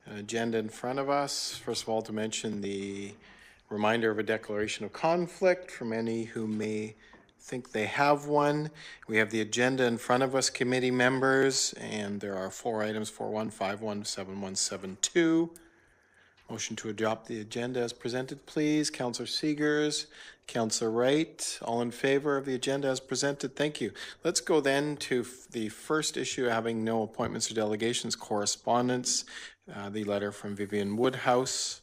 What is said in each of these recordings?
an agenda in front of us. First of all, to mention the reminder of a declaration of conflict from any who may think they have one. We have the agenda in front of us, committee members, and there are 4 items, 4.1, 5.1, 7.1, 7.2. Motion to adopt the agenda as presented, please. Councillor Seegers, Councillor Wright, all in favor of the agenda as presented? Thank you. Let's go then to the first issue, having no appointments or delegations, correspondence. The letter from Vivian Woodhouse,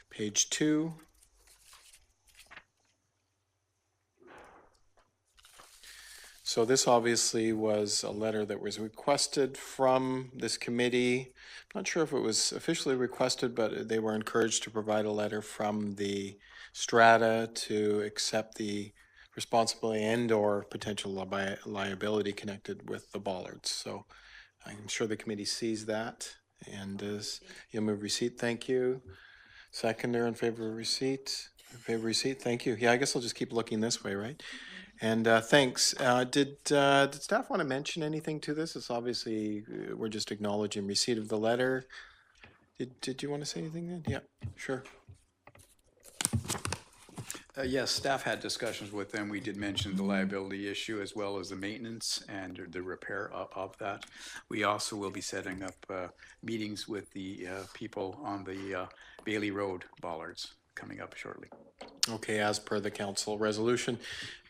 page 2. So this obviously was a letter that was requested from this committee. I'm not sure if it was officially requested, but they were encouraged to provide a letter from the strata to accept the responsibility and or potential liability connected with the bollards. So I'm sure the committee sees that. And you'll move receipt, thank you. Seconder in favor of receipt. In favor of receipt, thank you. Yeah, I guess I'll just keep looking this way, right? And thanks. Did staff want to mention anything to this? It's obviously we're just acknowledging receipt of the letter. Did you want to say anything then? Yeah, sure. Yes, staff had discussions with them. We did mention the liability issue as well as the maintenance and the repair of that. We also will be setting up meetings with the people on the Bailey Road bollards coming up shortly. Okay, as per the council resolution.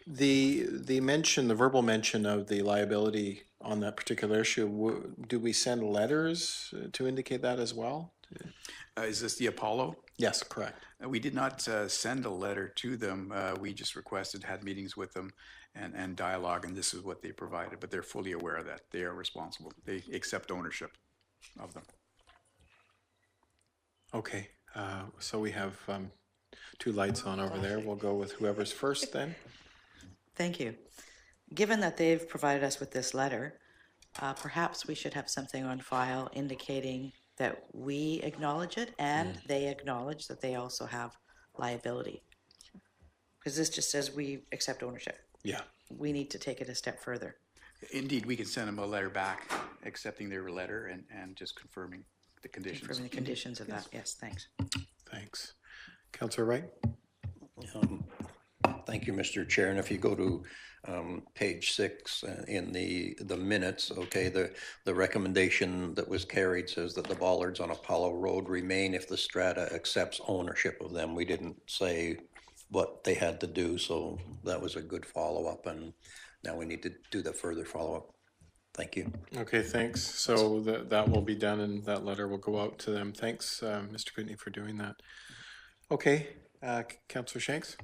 The mention, the verbal mention of the liability on that particular issue, do we send letters to indicate that as well? Is this the Apollo? Yes, correct. We did not send a letter to them. We just requested, had meetings with them and dialogue, and this is what they provided, but they're fully aware of that. They are responsible. They accept ownership of them. Okay, so we have 2 lights on over there. We'll go with whoever's first then. Thank you. Given that they've provided us with this letter, perhaps we should have something on file indicating that we acknowledge it and they acknowledge that they also have liability. Because this just says we accept ownership. Yeah. We need to take it a step further. Indeed, we can send them a letter back accepting their letter and just confirming the conditions. Confirming the conditions of that. Yes, thanks. Thanks. Councillor Wright? Thank you, Mr. Chair. And if you go to page 6 in the minutes, okay, the recommendation that was carried says that the bollards on Apollo Road remain if the strata accepts ownership of them. We didn't say what they had to do, so that was a good follow-up, and now we need to do the further follow-up. Thank you. Okay, thanks. So that will be done and that letter will go out to them. Thanks, Mr. Whitney, for doing that. Okay, Councillor Shanks?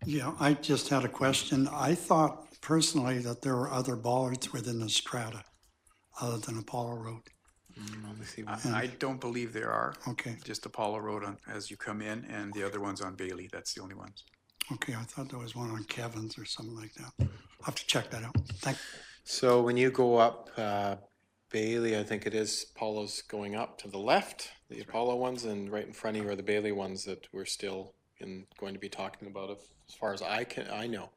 Yeah, I just had a question. I thought personally that there were other bollards within the strata other than Apollo Road. I don't believe there are. Okay. Just Apollo Road as you come in, and the other one's on Bailey. That's the only ones. Okay, I thought there was one on Kevin's or something like that. I'll have to check that out. Thanks. So when you go up Bailey, I think it is, Apollo's going up to the left, the That's Apollo ones, and right in front of you are the Bailey ones that we're still going to be talking about as far as I know.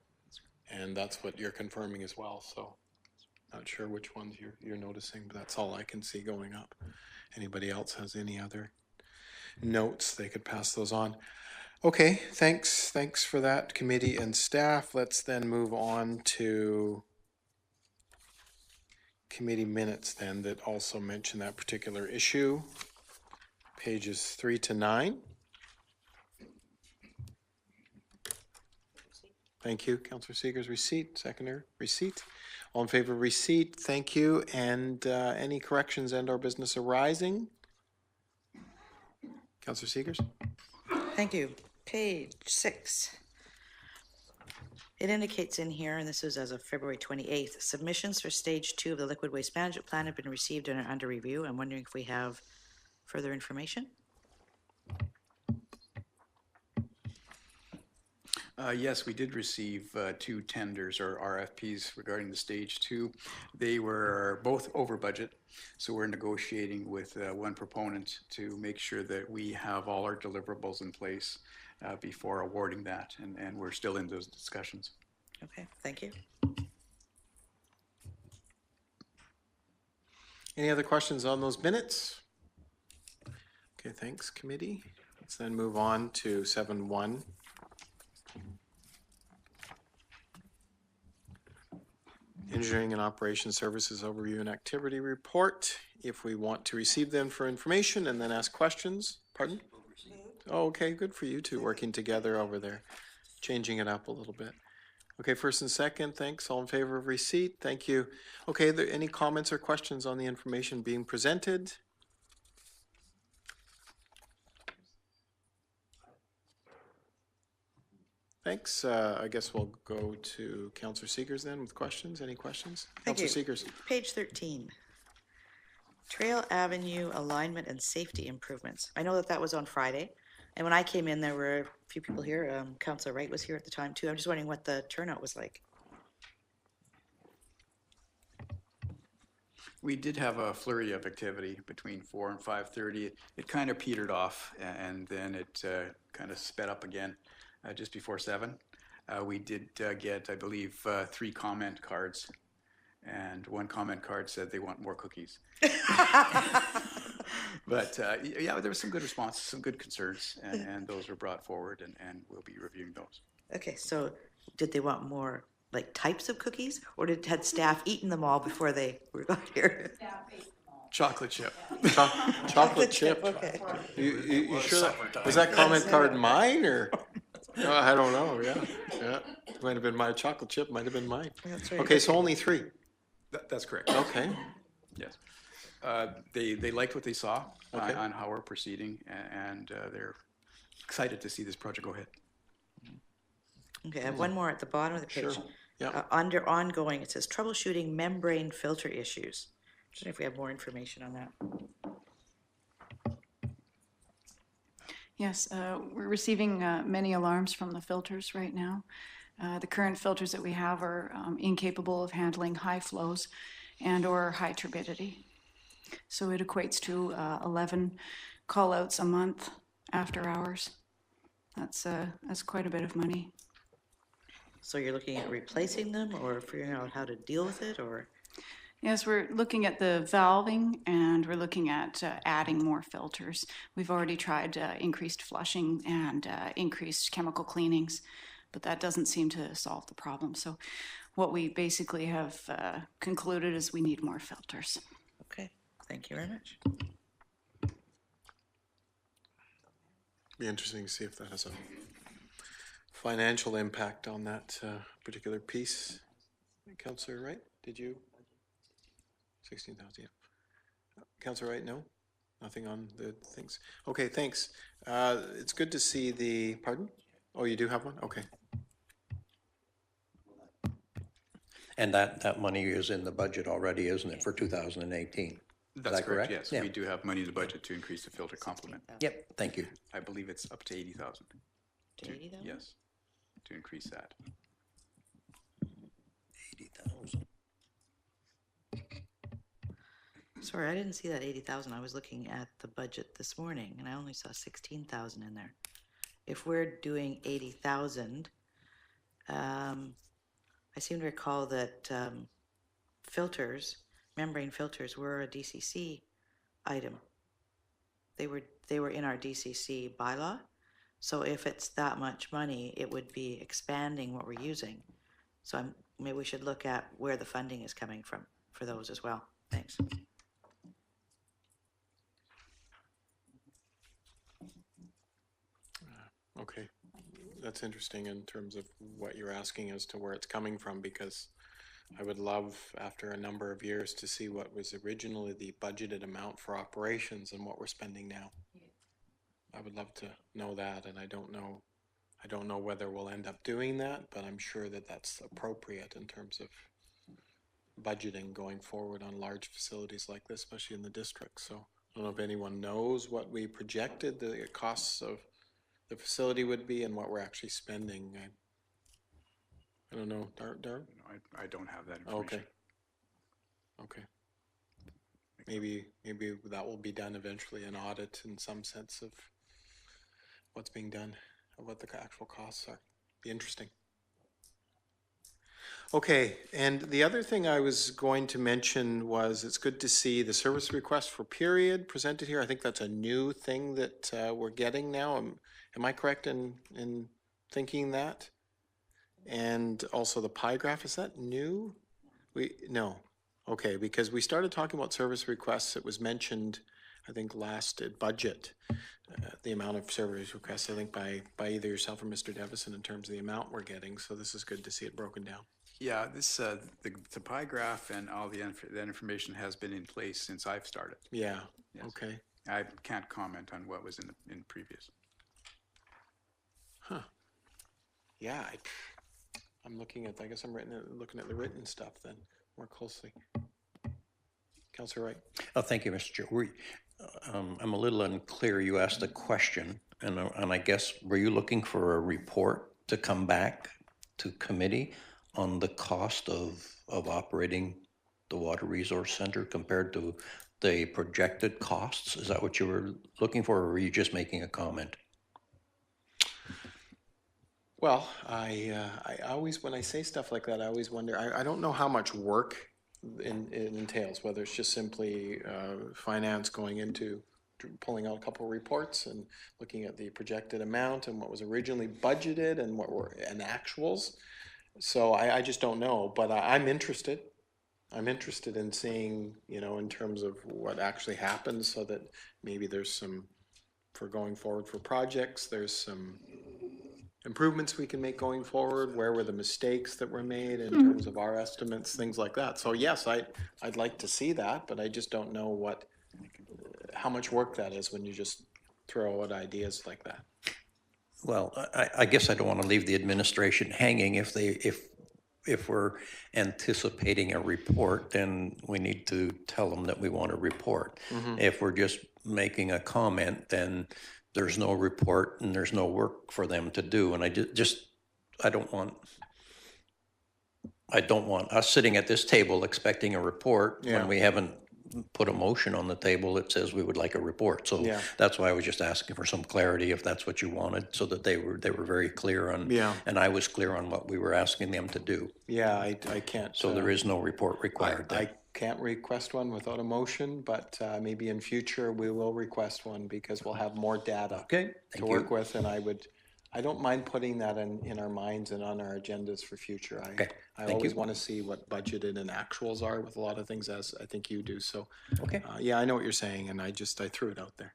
And that's what you're confirming as well. So not sure which ones you're noticing, but that's all I can see going up. Anybody else has any other notes, they could pass those on. Okay, thanks for that, committee and staff. Let's then move on to committee minutes then that also mention that particular issue. Pages 3 to 9. Thank you, Councillor Seegers. Receipt, seconder, receipt. All in favor of receipt, thank you. And any corrections and or business arising? Councillor Seegers. Thank you. Page 6. It indicates in here, and this is as of February 28th, submissions for stage 2 of the liquid waste management plan have been received and are under review. I'm wondering if we have further information. Yes, we did receive 2 tenders or RFPs regarding the stage 2. They were both over budget, so we're negotiating with one proponent to make sure that we have all our deliverables in place before awarding that, and we're still in those discussions. Okay, thank you. Any other questions on those minutes? Okay, thanks, committee. Let's then move on to 7.1. Engineering and Operations Services Overview and Activity Report. If we want to receive them for information and then ask questions. Pardon? Oh, okay, good for you two working together over there, changing it up a little bit. Okay, first and second, thanks. All in favor of receipt? Thank you. Okay, there any comments or questions on the information being presented? Thanks. I guess we'll go to Councillor Seegers then with questions. Any questions? Thank Councillor you. Seegers. Page 13. Trail Avenue alignment and safety improvements. I know that that was on Friday. And when I came in, there were a few people here. Councillor Wright was here at the time too. I'm just wondering what the turnout was like. We did have a flurry of activity between 4 and 5:30. It kind of petered off, and then it kind of sped up again just before 7. We did get, I believe, 3 comment cards, and one comment card said they want more cookies. But yeah, there was some good responses, some good concerns, and those were brought forward, and we'll be reviewing those. Okay, so did they want more like types of cookies, or had staff eaten them all before they got here? Chocolate chip. Chocolate chip. Okay. You sure? Was that comment card mine or? No, I don't know. Yeah. It might have been my chocolate chip. Might have been mine. That's right. Okay, so only 3. That's correct. Okay. Yes. They liked what they saw Okay. on how we're proceeding, and they're excited to see this project go ahead. Okay, I have one more at the bottom of the page. Sure. Yeah. Under ongoing, it says troubleshooting membrane filter issues. Just wonder if we have more information on that. Yes, we're receiving many alarms from the filters right now. The current filters that we have are incapable of handling high flows and or high turbidity. So it equates to 11 call-outs a month after hours. That's quite a bit of money. So you're looking at replacing them or figuring out how to deal with it, or? Yes, we're looking at the valving and we're looking at adding more filters. We've already tried increased flushing and increased chemical cleanings, but that doesn't seem to solve the problem. So what we basically have concluded is we need more filters. Okay, thank you very much. Be interesting to see if that has a financial impact on that particular piece. Councillor Wright, did you? 16,000, yeah. Councillor Wright, no? Nothing on the things? Okay, thanks. It's good to see the, pardon? Oh, you do have one? Okay. And that money is in the budget already, isn't it, for 2018? That's that correct? Yes, Yeah. we do have money in the budget to increase the filter complement. Yep, thank you. I believe it's up to 80,000. To 80,000? Yes, to increase that. 80,000. Sorry, I didn't see that 80,000. I was looking at the budget this morning and I only saw 16,000 in there. If we're doing 80,000, I seem to recall that filters, membrane filters, were a DCC item. They were in our DCC bylaw. So if it's that much money, it would be expanding what we're using. So maybe we should look at where the funding is coming from for those as well. Thanks. Okay, that's interesting in terms of what you're asking as to where it's coming from, because I would love, after a number of years, to see what was originally the budgeted amount for operations and what we're spending now. I would love to know that, and I don't know whether we'll end up doing that, but I'm sure that that's appropriate in terms of budgeting going forward on large facilities like this, especially in the district. So I don't know if anyone knows what we projected the costs of the facility would be and what we're actually spending. I don't know. Darren? No, I don't have that information. Okay. Maybe that will be done eventually, an audit in some sense of what's being done, of what the actual costs are. Be interesting. Okay, and the other thing I was going to mention was it's good to see the service request for period presented here. I think that's a new thing that we're getting now. Am I correct in thinking that? And also the pie graph, is that new? No. Okay, because we started talking about service requests. It was mentioned, I think, last at budget, the amount of service requests, I think, by either yourself or Mr. Devison in terms of the amount we're getting. So this is good to see it broken down. Yeah, this, the pie graph and all that information has been in place since I've started. Yeah, okay. I can't comment on what was in previous. Yeah, I'm looking at, I guess I'm looking at the written stuff then more closely. Councillor Wright. Oh, thank you, Mr. Chair. I'm a little unclear. You asked a question, and I guess, were you looking for a report to come back to committee on the cost of operating the Water Resource Center compared to the projected costs? Is that what you were looking for, or were you just making a comment? Well, I always, when I say stuff like that, I always wonder, I don't know how much work it entails, whether it's just simply finance going into pulling out a couple of reports and looking at the projected amount and what was originally budgeted and what were and actuals. So I just don't know, but I'm interested. I'm interested in seeing, you know, in terms of what actually happens, so that maybe there's some, for going forward for projects, there's some improvements we can make going forward. Where were the mistakes that were made in terms of our estimates, things like that. So yes, I'd like to see that, but I just don't know how much work that is when you just throw out ideas like that. Well, I guess I don't want to leave the administration hanging. If we're anticipating a report, then we need to tell them that we want a report. If we're just making a comment, then there's no report and there's no work for them to do. And I don't want us sitting at this table expecting a report when we haven't put a motion on the table that says we would like a report. So that's why I was just asking for some clarity, if that's what you wanted, so that they were very clear on, and I was clear on what we were asking them to do. Yeah, I can't. So there is no report required. I can't request one without a motion, but maybe in future we will request one, because we'll have more data to work with, and I don't mind putting that in our minds and on our agendas for future. I always want to see what budgeted and actuals are with a lot of things, as I think you do. So, yeah, I know what you're saying, and I threw it out there.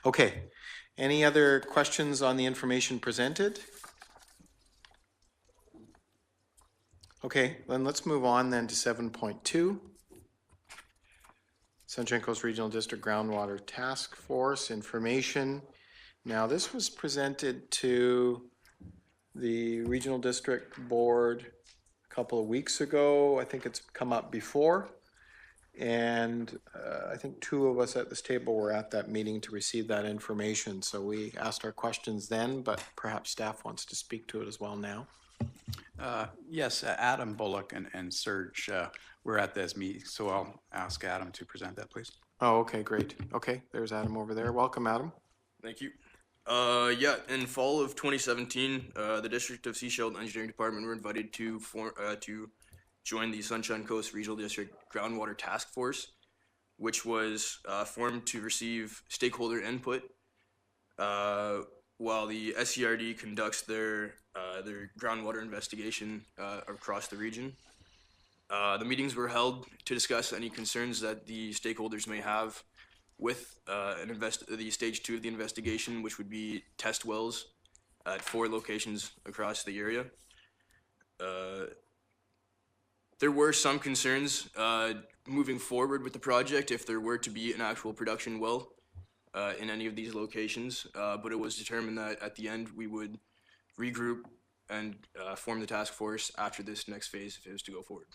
Okay, any other questions on the information presented? Okay, then let's move on then to 7.2. Sunshine Coast Regional District Groundwater Task Force information. Now, this was presented to the Regional District Board a couple of weeks ago. I think it's come up before. And I think two of us at this table were at that meeting to receive that information. So we asked our questions then, but perhaps staff wants to speak to it as well now. Yes, Adam Bullock and Serge were at this meeting, so I'll ask Adam to present that, please. Oh, okay, great. Okay, there's Adam over there. Welcome, Adam. Thank you. Yeah, in fall of 2017, the District of Sechelt Engineering Department were invited to join the Sunshine Coast Regional District Groundwater Task Force, which was formed to receive stakeholder input while the SCRD conducts their groundwater investigation across the region. The meetings were held to discuss any concerns that the stakeholders may have with the stage 2 of the investigation, which would be test wells at 4 locations across the area. There were some concerns moving forward with the project if there were to be an actual production well in any of these locations, but it was determined that at the end we would regroup and form the task force after this next phase if it was to go forward.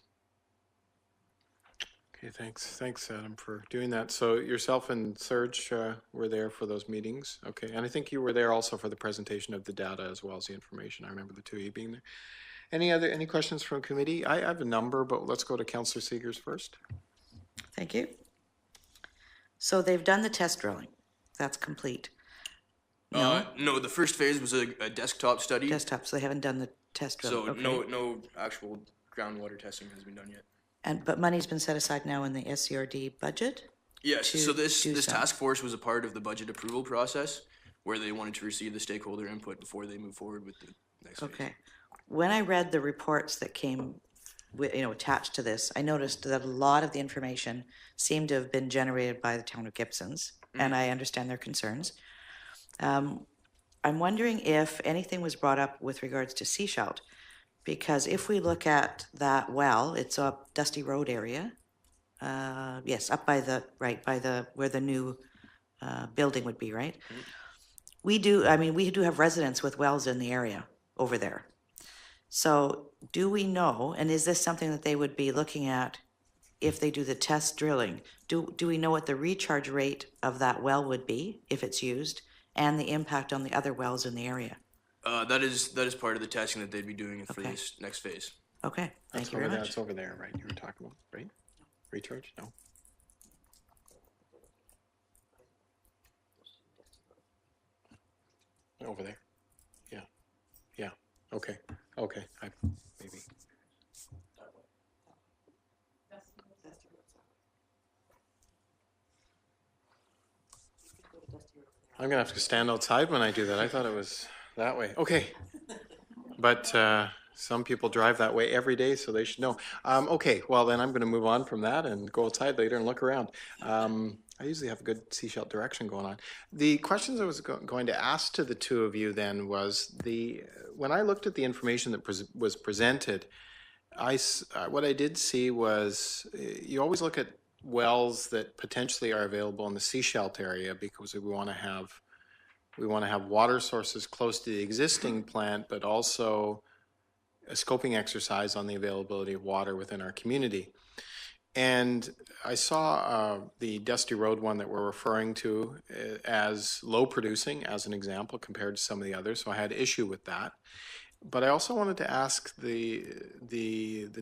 Okay, thanks Adam for doing that. So yourself and Serge were there for those meetings. Okay, and I think you were there also for the presentation of the data as well as the information. I remember the two of you being there. Any questions from committee? I have a number, but let's go to Councillor Seegers first. Thank you. So they've done the test drilling. That's complete. No, the first phase was a desktop study. Desktop, so they haven't done the test drilling. So okay. no actual groundwater testing has been done yet. But money's been set aside now in the SCRD budget? Yes, To so this do so. task force was a part of the budget approval process where they wanted to receive the stakeholder input before they move forward with the next phase. Okay. When I read the reports that came, attached to this, I noticed that a lot of the information seemed to have been generated by the town of Gibson's, and I understand their concerns. I'm wondering if anything was brought up with regards to Seashelt, because if we look at that well, it's up Dusty Road area. Yes, up by where the new building would be, right? We do have residents with wells in the area over there. So do we know, and is this something that they would be looking at if they do the test drilling? Do we know what the recharge rate of that well would be if it's used, and the impact on the other wells in the area? That is part of the testing that they'd be doing for Okay. this next phase. Okay, thank you very much. That's over there, right? You were talking about, right? Recharge? No. Over there. Yeah. Yeah. Okay. Okay. Maybe. I'm gonna have to stand outside when I do that. I thought it was that way. Okay. But some people drive that way every day, so they should know. Okay, well then I'm going to move on from that and go outside later and look around. I usually have a good Seashelt direction going on. The questions I was going to ask to the two of you then was when I looked at the information that was presented, what I did see was you always look at wells that potentially are available in the Seashelt area because we want to have water sources close to the existing plant, but also a scoping exercise on the availability of water within our community. And I saw the Dusty Road one that we're referring to as low producing, as an example, compared to some of the others. So I had issue with that. But I also wanted to ask the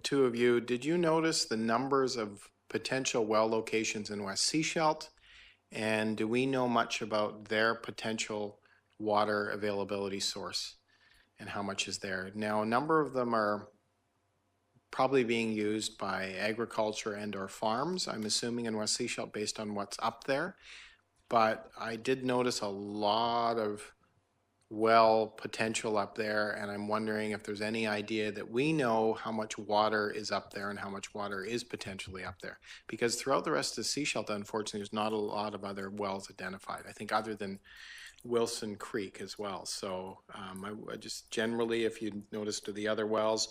two of you, did you notice the numbers of potential well locations in West Seashelt? And do we know much about their potential water availability source and how much is there? Now, a number of them are probably being used by agriculture and or farms, I'm assuming in West Seashelt based on what's up there. But I did notice a lot of well potential up there, and I'm wondering if there's any idea that we know how much water is up there and how much water is potentially up there. Because throughout the rest of Seashelt, unfortunately, there's not a lot of other wells identified, I think, other than Wilson Creek as well. So I just generally, if you notice to the other wells,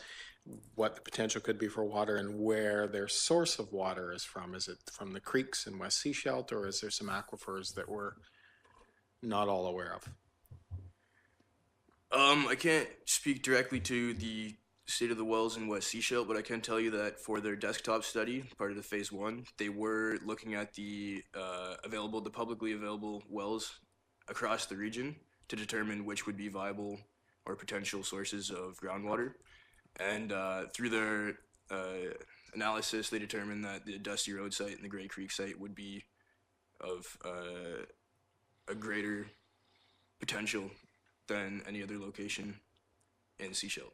what the potential could be for water and where their source of water is from. Is it from the creeks in West Seashelt, or is there some aquifers that we're not all aware of? I can't speak directly to the state of the wells in West Seashelt, but I can tell you that for their desktop study, part of the phase one, they were looking at the publicly available wells across the region to determine which would be viable or potential sources of groundwater. And through their analysis, they determined that the Dusty Road site and the Grey Creek site would be of a greater potential than any other location in Seashelt.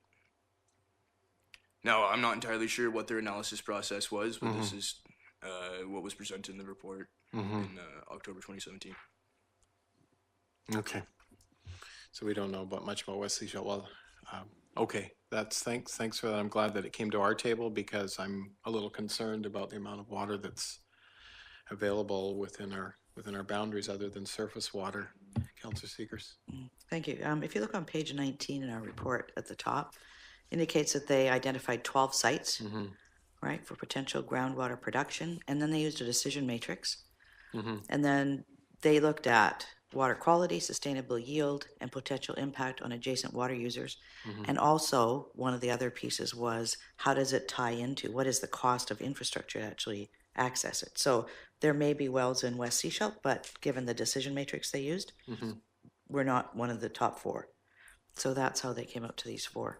Now, I'm not entirely sure what their analysis process was, but this is what was presented in the report in October 2017. Okay. So we don't know much about West Seashelt. Well, okay. Thanks for that. I'm glad that it came to our table because I'm a little concerned about the amount of water that's available within our boundaries other than surface water. Councillor Seekers. Thank you. If you look on page 19 in our report at the top, indicates that they identified 12 sites, right, for potential groundwater production, and then they used a decision matrix. And then they looked at water quality, sustainable yield, and potential impact on adjacent water users. And also, one of the other pieces was, how does it tie into, what is the cost of infrastructure to actually access it? So there may be wells in West Seashelt, but given the decision matrix they used, we're not one of the top 4. So that's how they came up to these 4.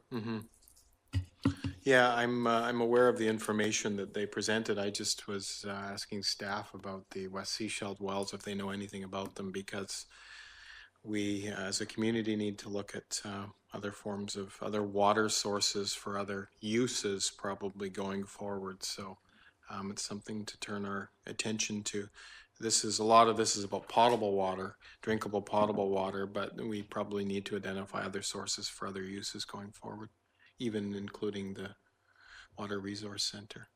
Yeah, I'm aware of the information that they presented. I just was asking staff about the West Seashelt wells if they know anything about them, because we, as a community, need to look at other forms of other water sources for other uses probably going forward. So it's something to turn our attention to. A lot of this is about potable water, drinkable potable water, but we probably need to identify other sources for other uses going forward, even including the Water Resource Center.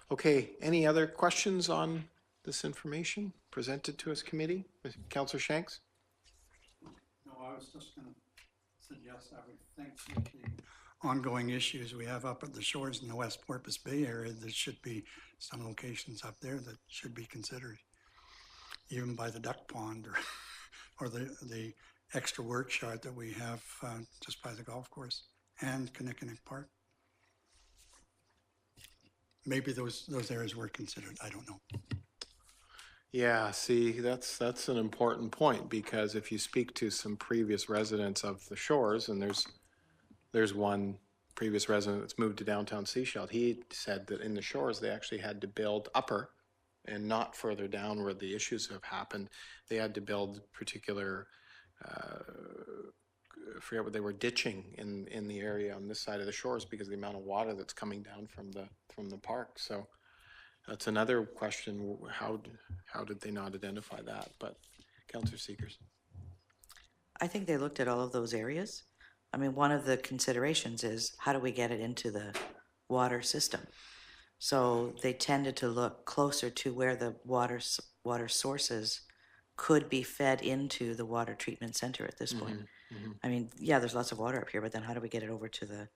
Okay, any other questions on this information presented to us, committee? Councillor Shanks? No, I was just going to suggest I would think with the ongoing issues we have up at the shores in the West Porpoise Bay area, there should be some locations up there that should be considered, even by the duck pond or the extra work shard that we have just by the golf course and Kinnickinnick Park. Maybe those areas were considered. I don't know. Yeah, see, that's an important point, because if you speak to some previous residents of the shores, and there's one previous resident that's moved to downtown Sechelt, he said that in the shores they actually had to build upper and not further down where the issues have happened. They had to build particular, I forget what they were, ditching in the area on this side of the shores because of the amount of water that's coming down from the park. So that's another question. How did they not identify that? But Councillor Seekers. I think they looked at all of those areas. I mean, one of the considerations is how do we get it into the water system? So they tended to look closer to where the water sources could be fed into the water treatment center at this point. I mean, yeah, there's lots of water up here, but then how do we get it over to the,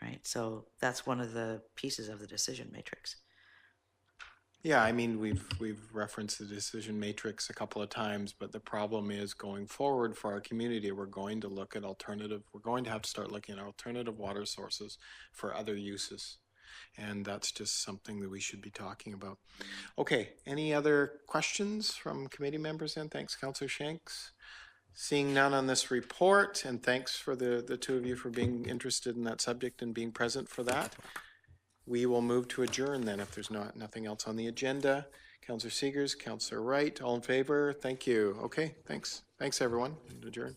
right? So that's one of the pieces of the decision matrix. Yeah, I mean, we've referenced the decision matrix a couple of times, but the problem is going forward for our community, we're going to look at we're going to have to start looking at alternative water sources for other uses. And that's just something that we should be talking about. Okay, any other questions from committee members then? Thanks, Councillor Shanks. Seeing none on this report, and thanks for the two of you for being interested in that subject and being present for that. We will move to adjourn then if there's nothing else on the agenda. Councillor Seegers, Councillor Wright, all in favor? Thank you. Okay, thanks. Thanks, everyone. Adjourn.